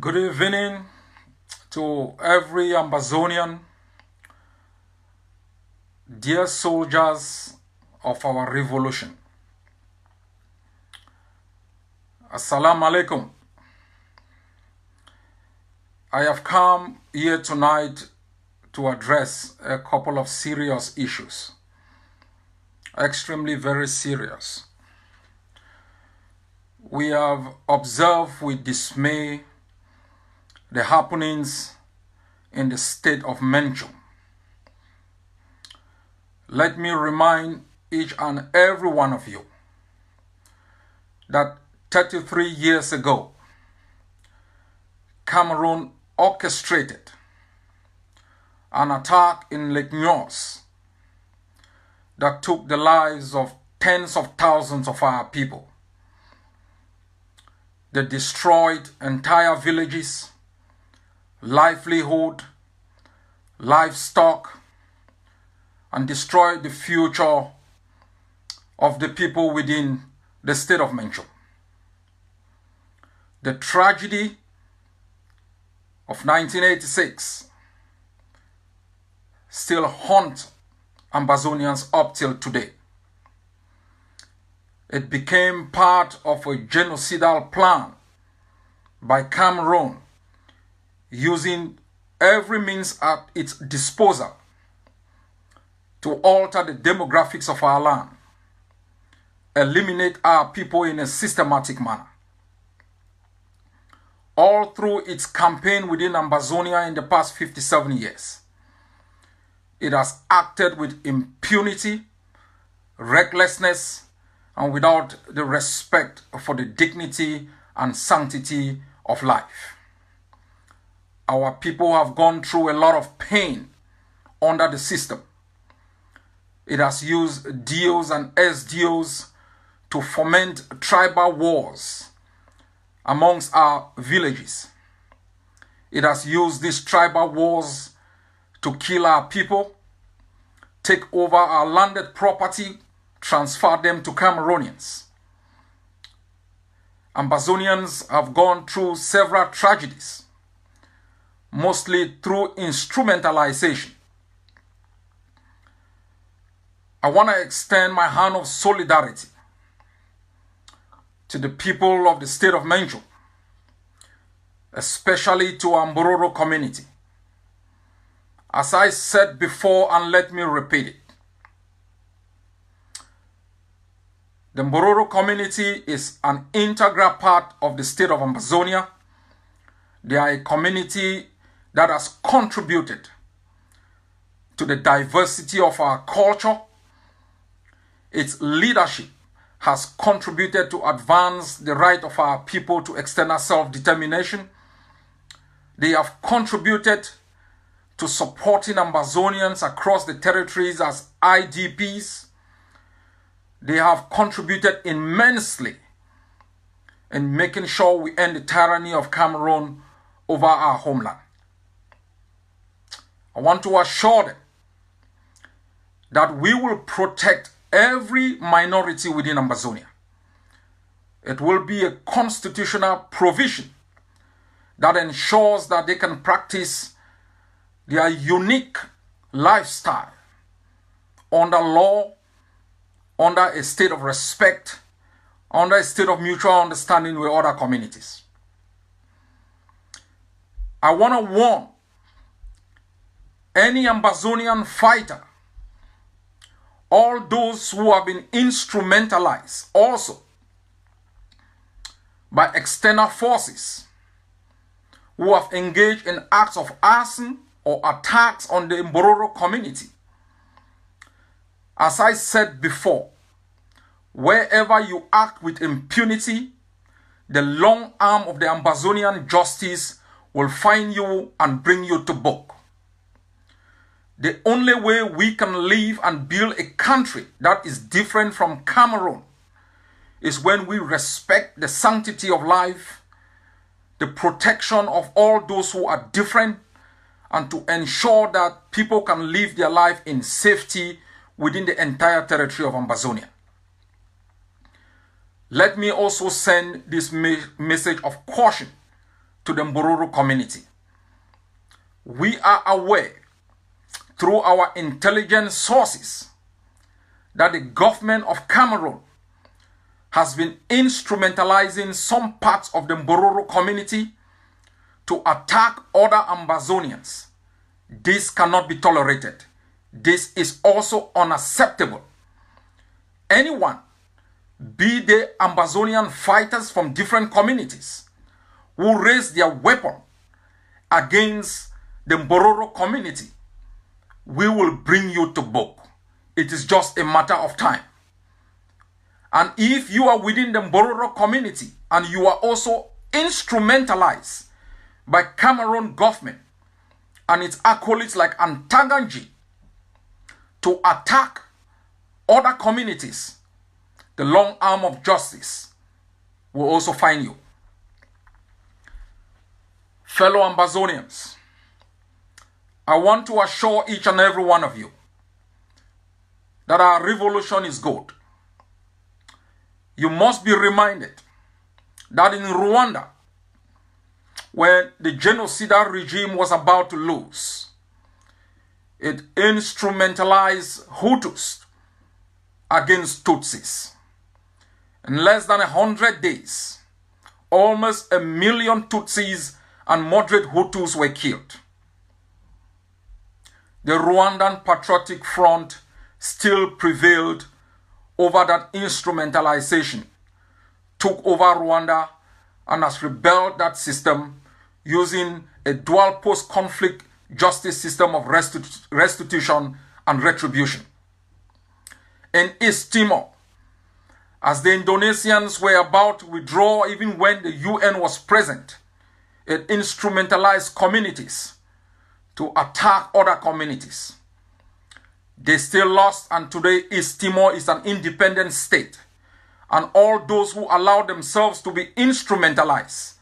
Good evening to every Ambazonian, dear soldiers of our revolution. Assalamu alaikum. I have come here tonight to address a couple of serious issues, extremely very serious. We have observed with dismay the happenings in the state of Mencho. Let me remind each and every one of you that 33 years ago, Cameroon orchestrated an attack in Lake Nyos that took the lives of tens of thousands of our people. They destroyed entire villages, livelihood, livestock, and destroyed the future of the people within the state of Mencho. The tragedy of 1986 still haunts Ambazonians up till today. It became part of a genocidal plan by Cameroon, using every means at its disposal to alter the demographics of our land, eliminate our people in a systematic manner. All through its campaign within Ambazonia in the past 57 years, it has acted with impunity, recklessness, and without the respect for the dignity and sanctity of life. Our people have gone through a lot of pain under the system. It has used DOs and SDOs to foment tribal wars amongst our villages. It has used these tribal wars to kill our people, take over our landed property, transfer them to Cameroonians. Ambazonians have gone through several tragedies, mostly through instrumentalization. I want to extend my hand of solidarity to the people of the state of Mencho, especially to our Mbororo community. As I said before, and let me repeat it, the Mbororo community is an integral part of the state of Ambazonia. They are a community that has contributed to the diversity of our culture. Its leadership has contributed to advance the right of our people to external self-determination. They have contributed to supporting Ambazonians across the territories as IDPs. They have contributed immensely in making sure we end the tyranny of Cameroon over our homeland. I want to assure them that we will protect every minority within Ambazonia. It will be a constitutional provision that ensures that they can practice their unique lifestyle under law, under a state of respect, under a state of mutual understanding with other communities. I want to warn any Ambazonian fighter, all those who have been instrumentalized also by external forces, who have engaged in acts of arson or attacks on the Mbororo community. As I said before, wherever you act with impunity, the long arm of the Ambazonian justice will find you and bring you to book. The only way we can live and build a country that is different from Cameroon is when we respect the sanctity of life, the protection of all those who are different, and to ensure that people can live their life in safety within the entire territory of Ambazonia. Let me also send this message of caution to the Mbororo community. We are aware through our intelligence sources that the government of Cameroon has been instrumentalizing some parts of the Mbororo community to attack other Ambazonians. This cannot be tolerated. This is also unacceptable. Anyone, be they Ambazonian fighters from different communities, who raise their weapon against the Mbororo community, we will bring you to book. It is just a matter of time. And if you are within the Mbororo community and you are also instrumentalized by Cameroon government and its acolytes like Antaganji to attack other communities, the long arm of justice will also find you. Fellow Ambazonians, I want to assure each and every one of you that our revolution is good. You must be reminded that in Rwanda, when the genocidal regime was about to lose, it instrumentalized Hutus against Tutsis. In less than 100 days, almost 1 million Tutsis and moderate Hutus were killed. The Rwandan Patriotic Front still prevailed over that instrumentalization, took over Rwanda, and has rebuilt that system using a dual post-conflict justice system of restitution and retribution. In East Timor, as the Indonesians were about to withdraw even when the UN was present, it instrumentalized communities to attack other communities. They still lost, and today East Timor is an independent state. And all those who allow themselves to be instrumentalized,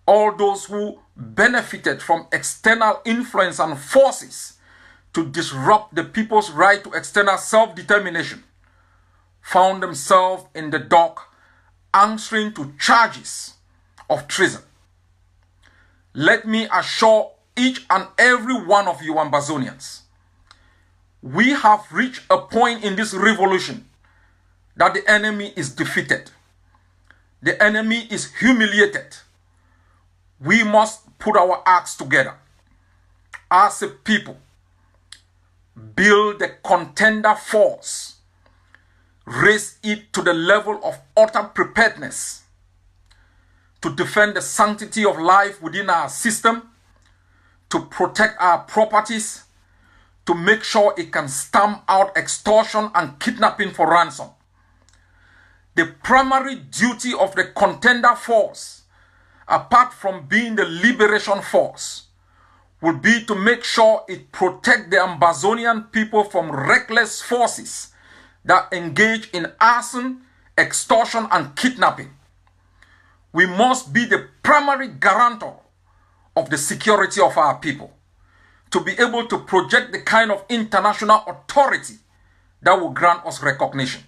all those who benefited from external influence and forces to disrupt the people's right to external self-determination, found themselves in the dock answering to charges of treason. Let me assure each and every one of you Ambazonians, we have reached a point in this revolution that the enemy is defeated. The enemy is humiliated. We must put our acts together as a people, build the contender force, raise it to the level of utter preparedness to defend the sanctity of life within our system, to protect our properties, to make sure it can stamp out extortion and kidnapping for ransom. The primary duty of the contender force, apart from being the liberation force, will be to make sure it protects the Ambazonian people from reckless forces that engage in arson, extortion, and kidnapping. We must be the primary guarantor of the security of our people, to be able to project the kind of international authority that will grant us recognition.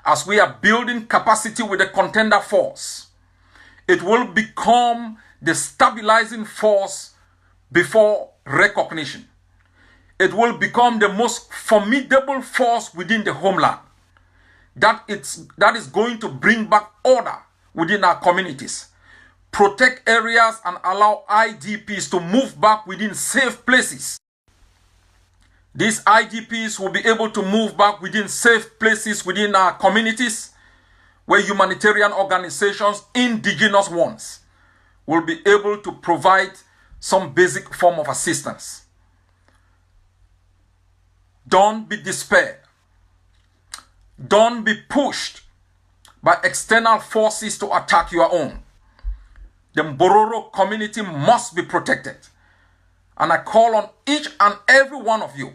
As we are building capacity with the contender force, it will become the stabilizing force before recognition. It will become the most formidable force within the homeland. That is going to bring back order within our communities, protect areas, and allow IDPs to move back within safe places. These IDPs will be able to move back within safe places within our communities, where humanitarian organizations, indigenous ones, will be able to provide some basic form of assistance. Don't be despaired. Don't be pushed by external forces to attack your own. The Mbororo community must be protected. And I call on each and every one of you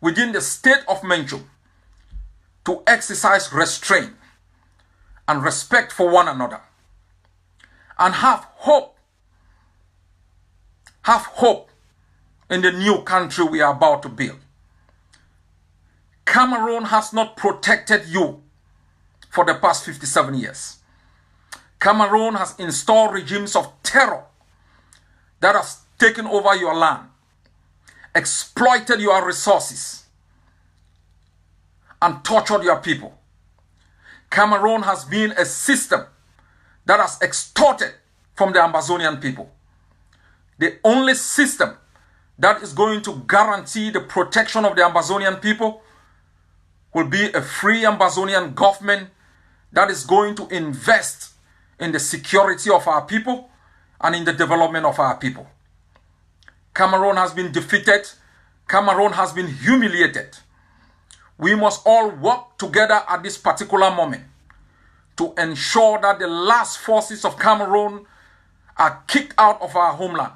within the state of Menchum to exercise restraint and respect for one another, and have hope. Have hope in the new country we are about to build. Cameroon has not protected you for the past 57 years. Cameroon has installed regimes of terror that have taken over your land, exploited your resources, and tortured your people. Cameroon has been a system that has extorted from the Ambazonian people. The only system that is going to guarantee the protection of the Ambazonian people will be a free Ambazonian government that is going to invest in the security of our people and in the development of our people. Cameroon has been defeated. Cameroon has been humiliated. We must all work together at this particular moment to ensure that the last forces of Cameroon are kicked out of our homeland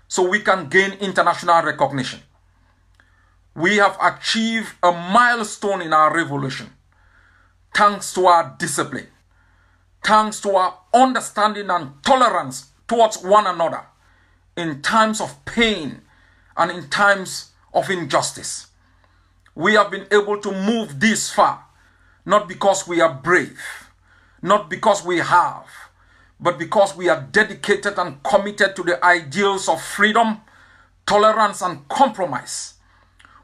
so we can gain international recognition. We have achieved a milestone in our revolution thanks to our discipline, thanks to our understanding and tolerance towards one another in times of pain and in times of injustice. We have been able to move this far, not because we are brave, not because we have, but because we are dedicated and committed to the ideals of freedom, tolerance, and compromise.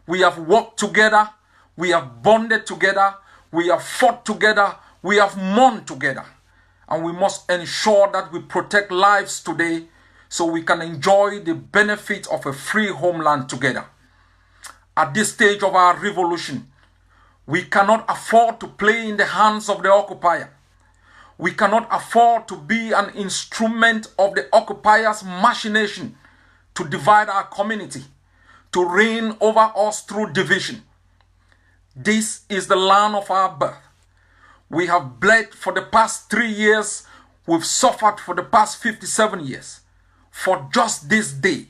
We have worked together, we have bonded together, we have fought together, we have mourned together. And we must ensure that we protect lives today so we can enjoy the benefit of a free homeland together. At this stage of our revolution, we cannot afford to play in the hands of the occupier. We cannot afford to be an instrument of the occupier's machination to divide our community, to reign over us through division. This is the land of our birth. We have bled for the past 3 years. We've suffered for the past 57 years. For just this day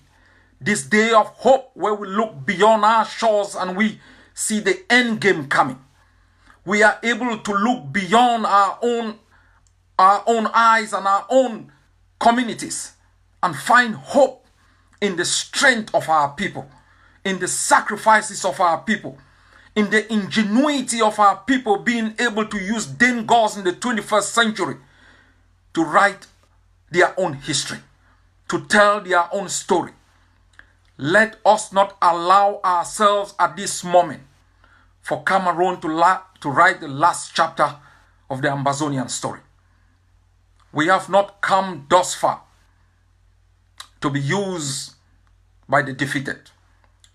of hope where we look beyond our shores and we see the end game coming. We are able to look beyond our own eyes and our own communities and find hope in the strength of our people, in the sacrifices of our people, in the ingenuity of our people being able to use dangers in the 21st century to write their own history, to tell their own story. Let us not allow ourselves at this moment for Cameroon to write the last chapter of the Ambazonian story. We have not come thus far to be used by the defeated,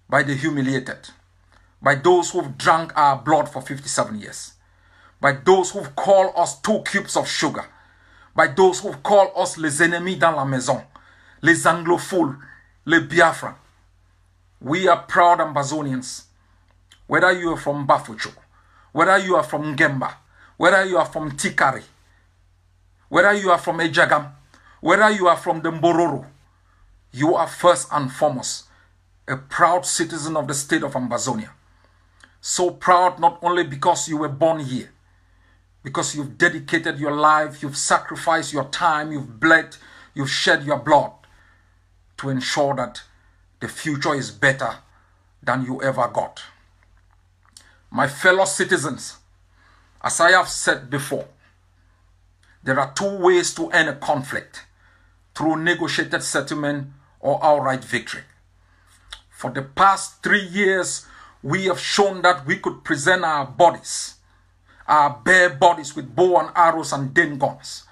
by the humiliated, by those who've drank our blood for 57 years, by those who've called us 2 cubes of sugar, by those who've called us les ennemis dans la maison, les anglophones, les Biafran. We are proud Ambazonians. Whether you are from Bafucho, whether you are from Ngemba, whether you are from Tikari, whether you are from Ejagam, whether you are from the Mbororo, you are first and foremost a proud citizen of the state of Ambazonia. So proud not only because you were born here, because you've dedicated your life, you've sacrificed your time, you've bled, you've shed your blood to ensure that the future is better than you ever got. My fellow citizens, as I have said before, there are 2 ways to end a conflict: through negotiated settlement or outright victory. For the past 3 years, we have shown that we could present our bodies, our bare bodies with bow and arrows and den guns,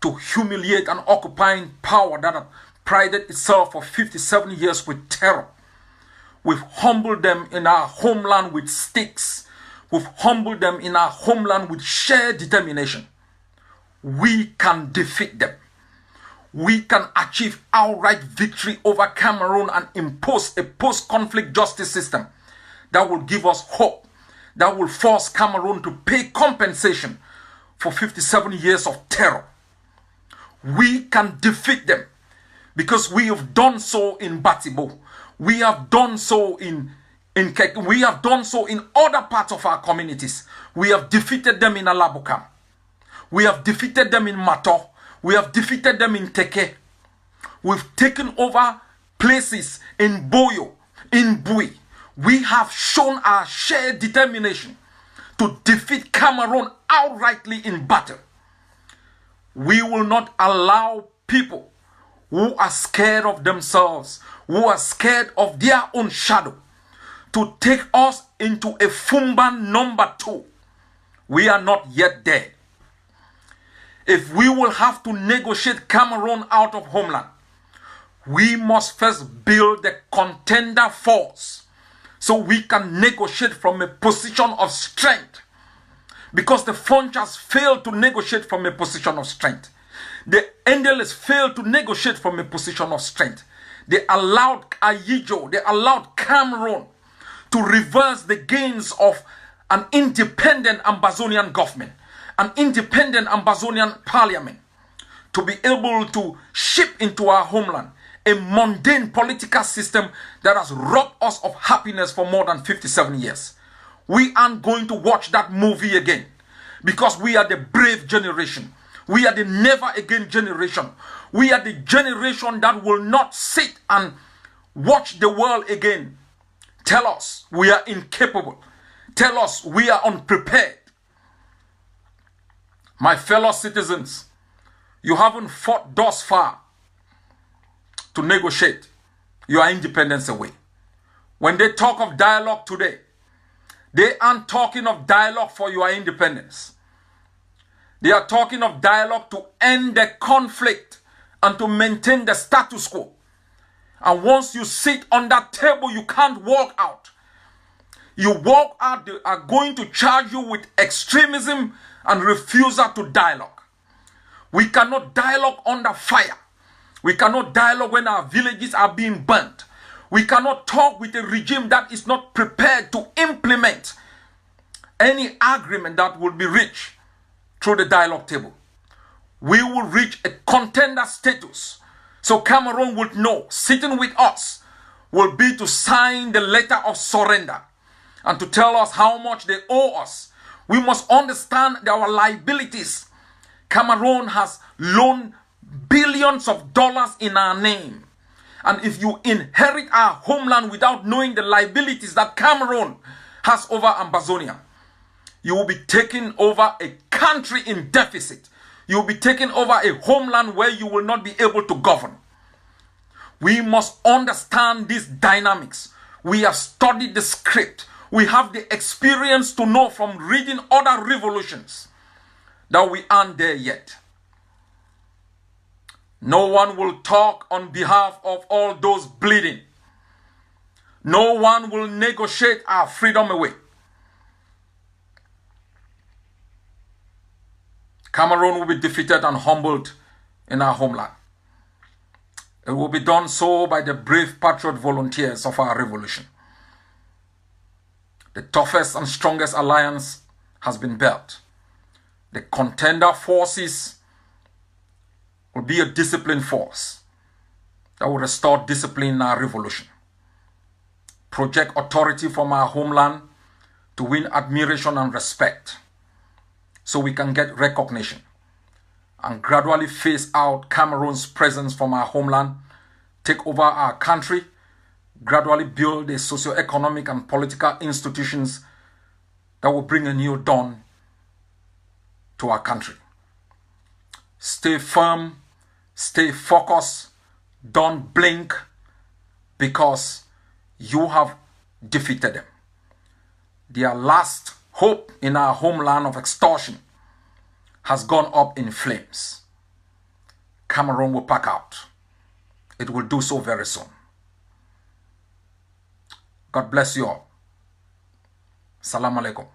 to humiliate an occupying power that had prided itself for 57 years with terror. We've humbled them in our homeland with sticks. We've humbled them in our homeland with sheer determination. We can defeat them. We can achieve outright victory over Cameroon and impose a post-conflict justice system that will give us hope, that will force Cameroon to pay compensation for 57 years of terror. We can defeat them because we have done so in Batibo. We have done so in Kek. We have done so in other parts of our communities. We have defeated them in Alabukam. We have defeated them in Mato. We have defeated them in Teke. We've taken over places in Boyo, in Bui. We have shown our shared determination to defeat Cameroon outrightly in battle. We will not allow people who are scared of themselves, who are scared of their own shadow, to take us into a Fumba number 2. We are not yet there. If we will have to negotiate Cameroon out of homeland, we must first build the contender force so we can negotiate from a position of strength. Because the Funchas failed to negotiate from a position of strength. The Endeles failed to negotiate from a position of strength. They allowed Ayijo, they allowed Cameroon to reverse the gains of an independent Ambazonian government, an independent Ambazonian parliament, to be able to ship into our homeland a mundane political system that has robbed us of happiness for more than 57 years. We aren't going to watch that movie again, because we are the brave generation. We are the never again generation. We are the generation that will not sit and watch the world again tell us we are incapable, tell us we are unprepared. My fellow citizens, you haven't fought thus far to negotiate your independence away. When they talk of dialogue today, they aren't talking of dialogue for your independence. They are talking of dialogue to end the conflict and to maintain the status quo. And once you sit on that table, you can't walk out. You walk out, they are going to charge you with extremism and refusal to dialogue. We cannot dialogue under fire. We cannot dialogue when our villages are being burnt. We cannot talk with a regime that is not prepared to implement any agreement that will be reached through the dialogue table. We will reach a contender status. So Cameroon would know sitting with us will be to sign the letter of surrender and to tell us how much they owe us. We must understand our liabilities. Cameroon has loaned billions of dollars in our name. And if you inherit our homeland without knowing the liabilities that Cameroon has over Ambazonia, you will be taking over a country in deficit. You will be taking over a homeland where you will not be able to govern. We must understand these dynamics. We have studied the script. We have the experience to know from reading other revolutions that we aren't there yet. No one will talk on behalf of all those bleeding. No one will negotiate our freedom away. Cameroon will be defeated and humbled in our homeland. It will be done so by the brave patriot volunteers of our revolution. The toughest and strongest alliance has been built. The contender forces will be a disciplined force that will restore discipline in our revolution. Project authority from our homeland to win admiration and respect, so we can get recognition, and gradually phase out Cameroon's presence from our homeland, take over our country, gradually build the socio-economic and political institutions that will bring a new dawn to our country. Stay firm, stay focused, don't blink, because you have defeated them. Their last hope in our homeland of extortion has gone up in flames. Cameroon will pack out. It will do so very soon. God bless you all. Salam alaikum.